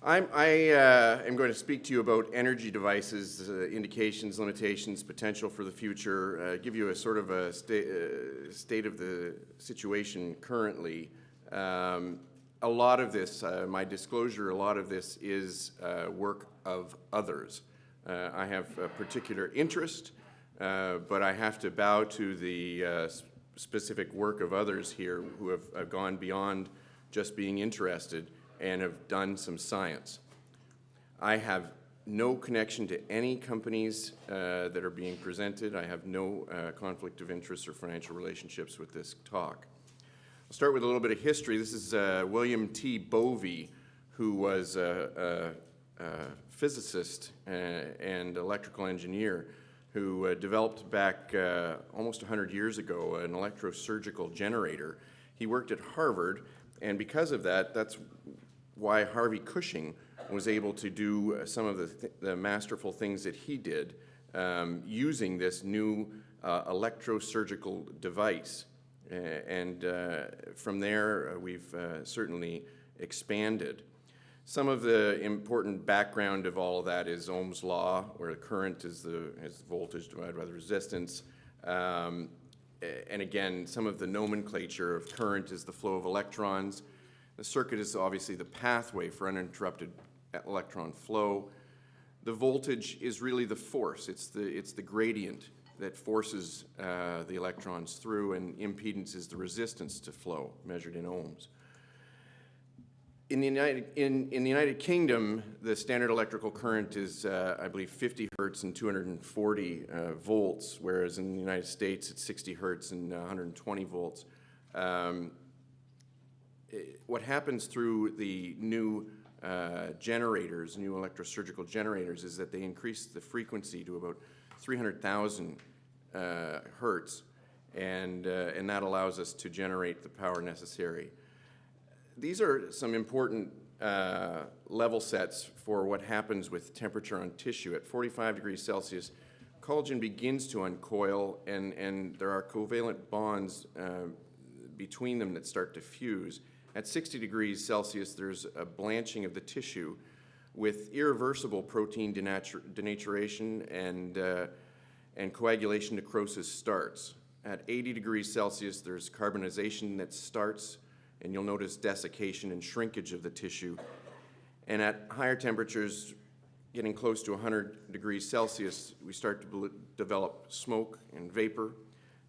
I am going to speak to you about energy devices, indications, limitations, potential for the future, give you a sort of a state of the situation currently. A lot of this, my disclosure, a lot of this is work of others. I have a particular interest, but I have to bow to the specific work of others here who have gone beyond just being interested and have done some science. I have no connection to any companies that are being presented. I have no conflict of interest or financial relationships with this talk. I'll start with a little bit of history. This is William T. Bovee, who was a physicist and electrical engineer who developed back almost 100 years ago an electrosurgical generator. He worked at Harvard, and because of that, that's why Harvey Cushing was able to do some of the masterful things that he did using this new electrosurgical device. And from there, we've certainly expanded. Some of the important background of all of that is Ohm's law, where the current is the voltage divided by the resistance. And again, some of the nomenclature of current is the flow of electrons. The circuit is obviously the pathway for uninterrupted electron flow. The voltage is really the force. It's the gradient that forces the electrons through, and impedance is the resistance to flow, measured in ohms. In the United Kingdom, the standard electrical current is, I believe, 50 hertz and 240 volts, whereas in the United States it's 60 hertz and 120 volts. What happens through the new generators, new electrosurgical generators, is that they increase the frequency to about 300,000 hertz, and that allows us to generate the power necessary. These are some important level sets for what happens with temperature on tissue. At 45 degrees Celsius, collagen begins to uncoil, and there are covalent bonds between them that start to fuse. At 60 degrees Celsius, there's a blanching of the tissue with irreversible protein denaturation and coagulation necrosis starts. At 80 degrees Celsius, there's carbonization that starts, and you'll notice desiccation and shrinkage of the tissue. And at higher temperatures, getting close to 100 degrees Celsius, we start to develop smoke and vapor.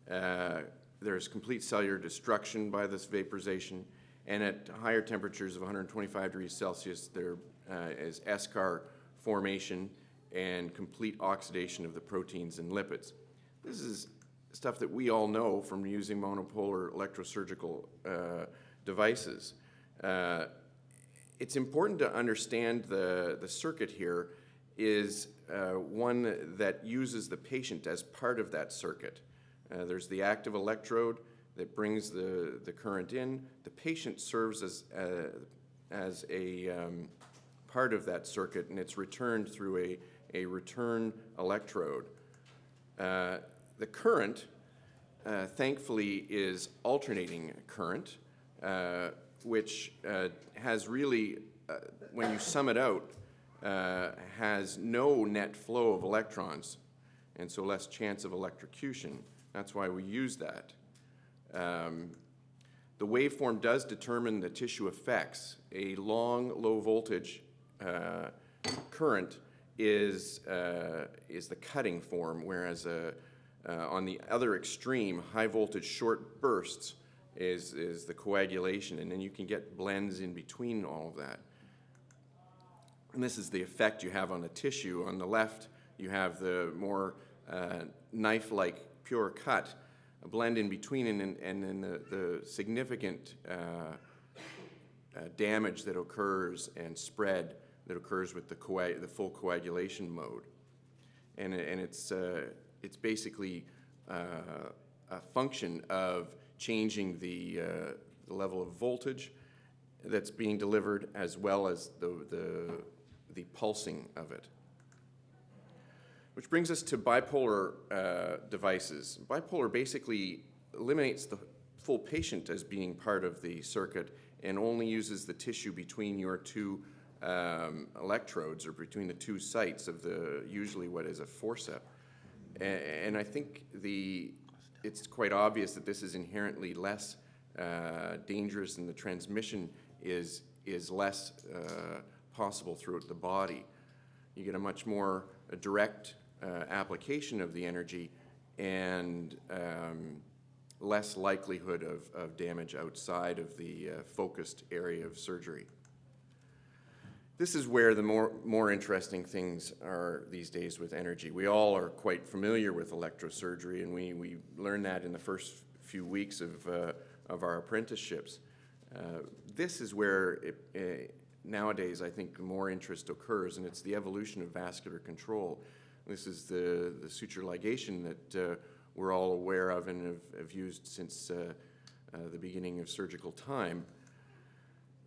There's complete cellular destruction by this vaporization. And at higher temperatures of 125 degrees Celsius, there is eschar formation and complete oxidation of the proteins and lipids. This is stuff that we all know from using monopolar electrosurgical devices. It's important to understand the circuit here is one that uses the patient as part of that circuit. There's the active electrode that brings the current in. The patient serves as a part of that circuit, and it's returned through a return electrode. The current, thankfully, is alternating current, which has really, when you sum it out, has no net flow of electrons, and so less chance of electrocution. That's why we use that. The waveform does determine the tissue effects. A long, low voltage current is the cutting form, whereas on the other extreme, high voltage short bursts is the coagulation, and then you can get blends in between all of that. And this is the effect you have on the tissue. On the left, you have the more knife-like pure cut, a blend in between, and then the significant damage that occurs and spread that occurs with the full coagulation mode. And it's basically a function of changing the level of voltage that's being delivered, as well as the pulsing of it. Which brings us to bipolar devices. Bipolar basically eliminates the full patient as being part of the circuit and only uses the tissue between your two electrodes, or between the two sites of usually what is a forceps. And I think it's quite obvious that this is inherently less dangerous, and the transmission is less possible throughout the body. You get a much more direct application of the energy, and less likelihood of damage outside of the focused area of surgery. This is where the more interesting things are these days with energy. We all are quite familiar with electrosurgery, and we learn that in the first few weeks of our apprenticeships. This is where nowadays I think more interest occurs, and it's the evolution of vascular control. This is the suture ligation that we're all aware of and have used since the beginning of surgical time.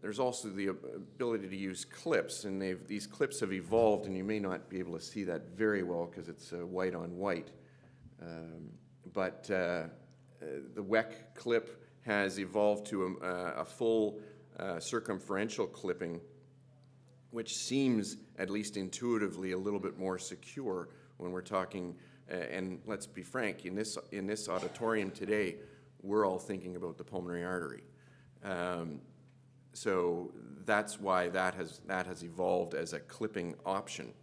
There's also the ability to use clips, and these clips have evolved, and you may not be able to see that very well because it's white on white. But the WEC clip has evolved to a full circumferential clipping, which seems, at least intuitively, a little bit more secure when we're talking. And let's be frank, in this auditorium today, we're all thinking about the pulmonary artery. So that's why that has evolved as a clipping option.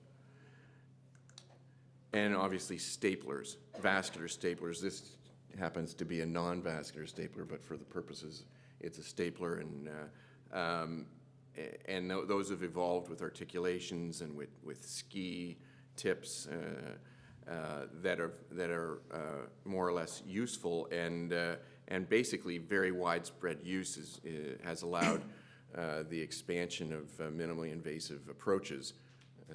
And obviously staplers, vascular staplers. This happens to be a non-vascular stapler, but for the purposes, it's a stapler. And those have evolved with articulations and with ski tips that are more or less useful, and basically very widespread use has allowed the expansion of minimally invasive approaches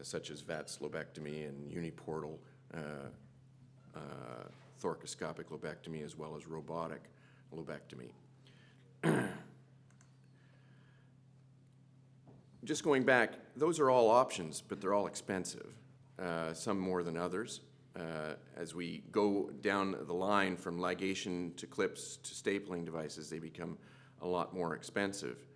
such as VATS lobectomy and uniportal thoracoscopic lobectomy, as well as robotic lobectomy. Just going back, those are all options, but they're all expensive, some more than others. As we go down the line from ligation to clips to stapling devices, they become a lot more expensive.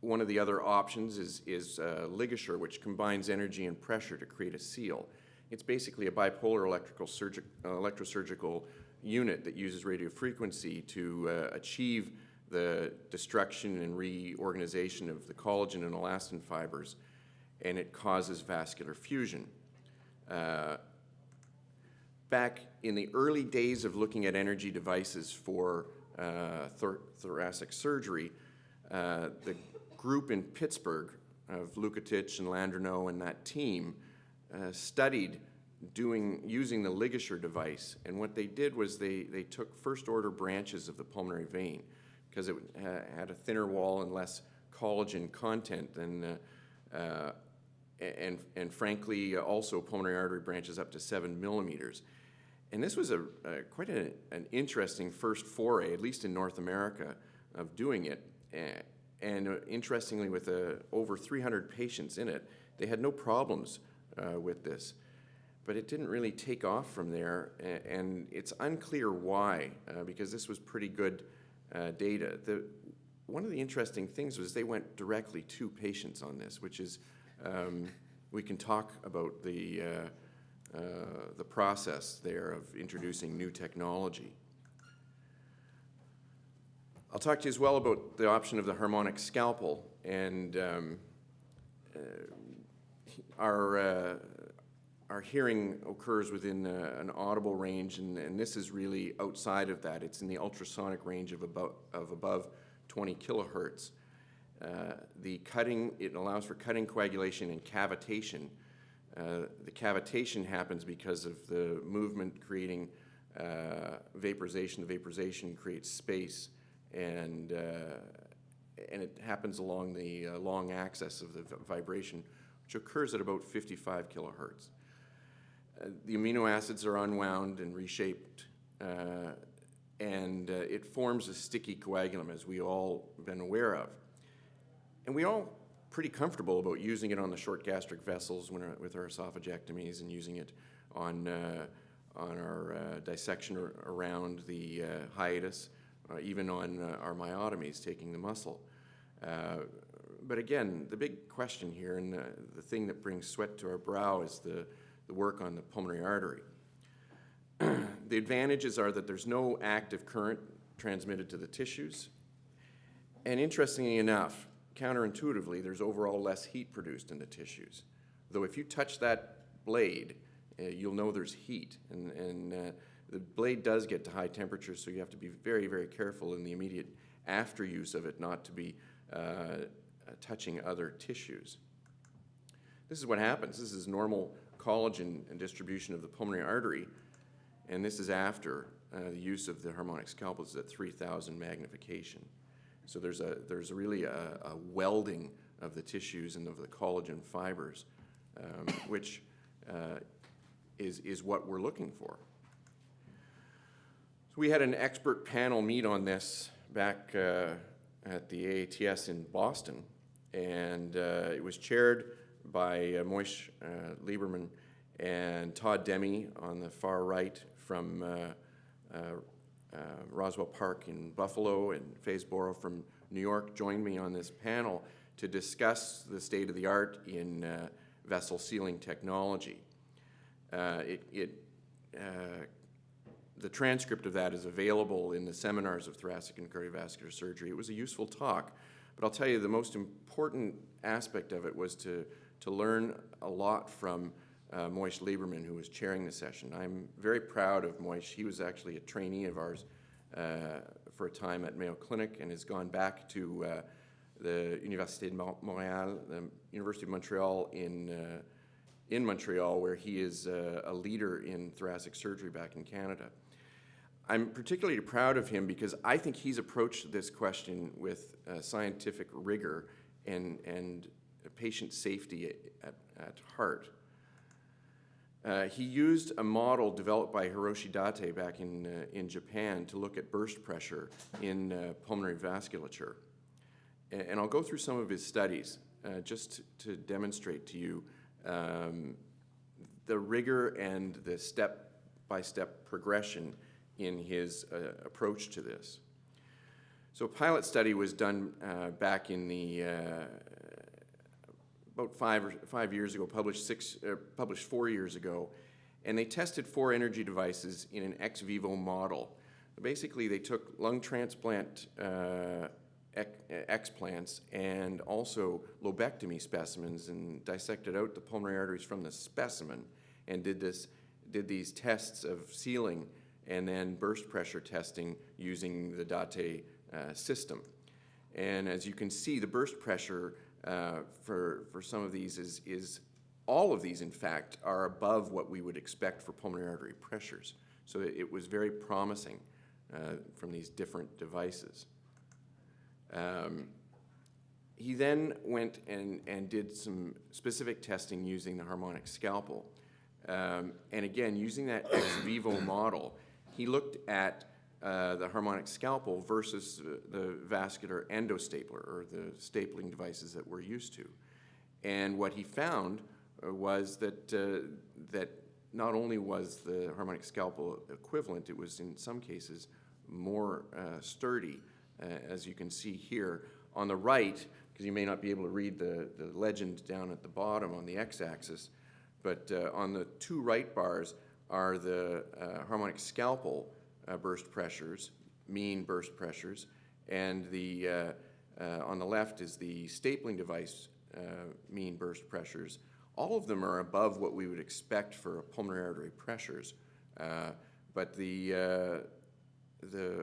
One of the other options is ligature, which combines energy and pressure to create a seal. It's basically a bipolar electrosurgical unit that uses radiofrequency to achieve the destruction and reorganization of the collagen and elastin fibers, and it causes vascular fusion. Back in the early days of looking at energy devices for thoracic surgery, the group in Pittsburgh of Lukatic and Landreneau and that team studied using the ligature device. And what they did was they took first-order branches of the pulmonary vein, because it had a thinner wall and less collagen content than and frankly, also pulmonary artery branches up to 7 millimeters. And this was quite an interesting first foray, at least in North America, of doing it. And interestingly, with over 300 patients in it, they had no problems with this. But it didn't really take off from there, and it's unclear why, because this was pretty good data. One of the interesting things was they went directly to patients on this, which is we can talk about the process there of introducing new technology. I'll talk to you as well about the option of the harmonic scalpel, and our hearing occurs within an audible range, and this is really outside of that. It's in the ultrasonic range of above 20 kilohertz. It allows for cutting, coagulation, and cavitation. The cavitation happens because of the movement creating vaporization. The vaporization creates space, and it happens along the long axis of the vibration, which occurs at about 55 kilohertz. The amino acids are unwound and reshaped, and it forms a sticky coagulum, as we all been aware of. And we all pretty comfortable about using it on the short gastric vessels with our esophagectomies, and using it on our dissection around the hiatus, even on our myotomies, taking the muscle. But But again, the big question here, and the thing that brings sweat to our brow, is the work on the pulmonary artery. The advantages are that there's no active current transmitted to the tissues. And interestingly enough, counterintuitively, there's overall less heat produced in the tissues. Though if you touch that blade, you'll know there's heat. And the blade does get to high temperatures, so you have to be very, very careful in the immediate after use of it not to be touching other tissues. This is what happens. This is normal collagen and distribution of the pulmonary artery, and this is after the use of the harmonic scalpels at 3,000 magnification. So there's really a welding of the tissues and of the collagen fibers, which is what we're looking for. So we had an expert panel meet on this back at the AATS in Boston, and it was chaired by Moish Lieberman and Todd Demme on the far right from Roswell Park in Buffalo, and Faze Borough from New York joined me on this panel to discuss the state of the art in vessel sealing technology. The transcript of that is available in the seminars of thoracic and cardiovascular surgery. It was a useful talk, but I'll tell you the most important aspect of it was to learn a lot from Moish Lieberman, who was chairing the session. I'm very proud of Moish. He was actually a trainee of ours for a time at Mayo Clinic and has gone back to the Université de Montréal, the University of Montreal in Montreal, where he is a leader in thoracic surgery back in Canada. I'm particularly proud of him because I think he's approached this question with scientific rigor and patient safety at heart. He used a model developed by Hiroshi Date back in Japan to look at burst pressure in pulmonary vasculature. And I'll go through some of his studies just to demonstrate to you the rigor and the step-by-step progression in his approach to this. So a pilot study was done back in the about 5 years ago, published 4 years ago, and they tested 4 energy devices in an ex vivo model. Basically, they took lung transplant explants and also lobectomy specimens and dissected out the pulmonary arteries from the specimen and did these tests of sealing and then burst pressure testing using the Date system. And as you can see, the burst pressure for some of these is all of these, in fact, are above what we would expect for pulmonary artery pressures. So it was very promising from these different devices. He then went and did some specific testing using the harmonic scalpel. And again, using that ex vivo model, he looked at the harmonic scalpel versus the vascular endostapler, or the stapling devices that we're used to. And what he found was that not only was the harmonic scalpel equivalent, it was in some cases more sturdy, as you can see here. On the right, because you may not be able to read the legend down at the bottom on the x-axis, but on the 2 right bars are the harmonic scalpel burst pressures, mean burst pressures, and on the left is the stapling device mean burst pressures. All of them are above what we would expect for pulmonary artery pressures, but the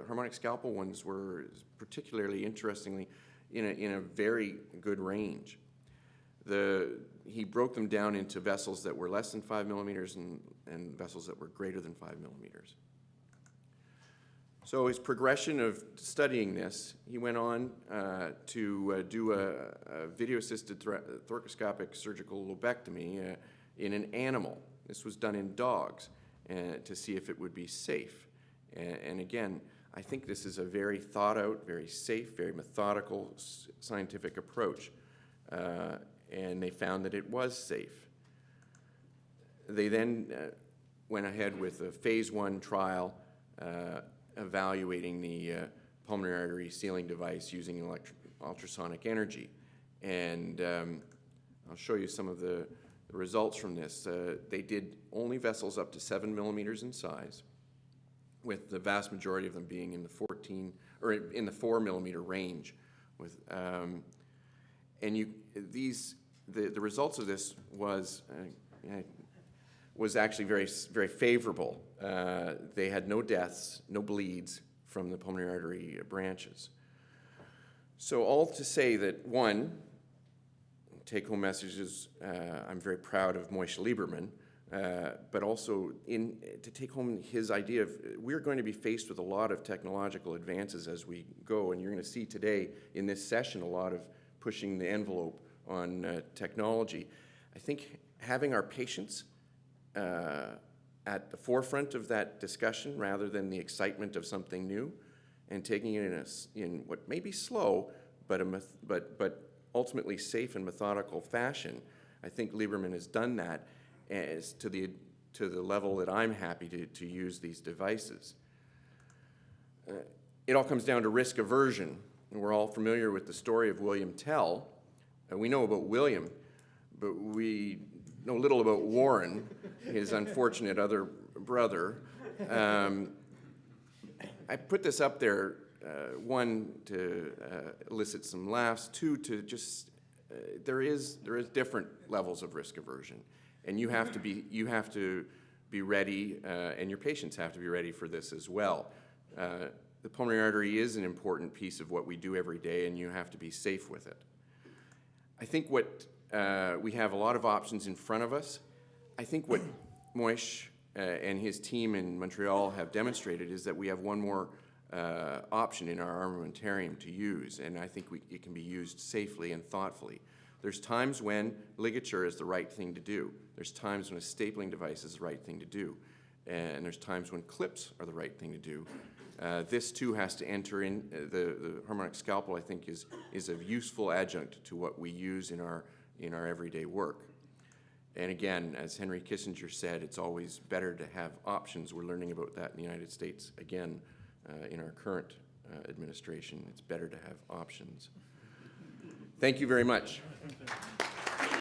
harmonic scalpel ones were particularly interestingly in a very good range. He broke them down into vessels that were less than 5 millimeters and vessels that were greater than 5 millimeters. So his progression of studying this, he went on to do a video-assisted thoracoscopic surgical lobectomy in an animal. This was done in dogs to see if it would be safe. And again, I think this is a very thought-out, very safe, very methodical scientific approach. And they found that it was safe. They then went ahead with a phase 1 trial evaluating the pulmonary artery sealing device using ultrasonic energy. And I'll show you some of the results from this. They did only vessels up to 7 millimeters in size, with the vast majority of them being in the 14 or in the 4 millimeter range. With the results of this was actually very favorable. They had no deaths, no bleeds from the pulmonary artery branches. So all to say that, one, take-home message is I'm very proud of Moishe Lieberman, but also to take home his idea of we're going to be faced with a lot of technological advances as we go, and you're going to see today in this session a lot of pushing the envelope on technology. I think having our patients at the forefront of that discussion rather than the excitement of something new, and taking it in what may be slow, but ultimately safe and methodical fashion. I think Lieberman has done that as to the level that I'm happy to use these devices. It all comes down to risk aversion. We're all familiar with the story of William Tell. We know about William, but we know little about Warren, his unfortunate other brother. I put this up there, one, to elicit some laughs, two, to just, there is different levels of risk aversion, and you have to be ready, and your patients have to be ready for this as well. The pulmonary artery is an important piece of what we do every day, and you have to be safe with it. I think we have a lot of options in front of us. I think what Moishe and his team in Montreal have demonstrated is that we have one more option in our armamentarium to use, and I think it can be used safely and thoughtfully. There's times when ligature is the right thing to do. There's times when a stapling device is the right thing to do. And there's times when clips are the right thing to do. This too has to enter in, the harmonic scalpel I think is a useful adjunct to what we use in our everyday work. And again, as Henry Kissinger said, it's always better to have options. We're learning about that in the United States again in our current administration. It's better to have options. Thank you very much.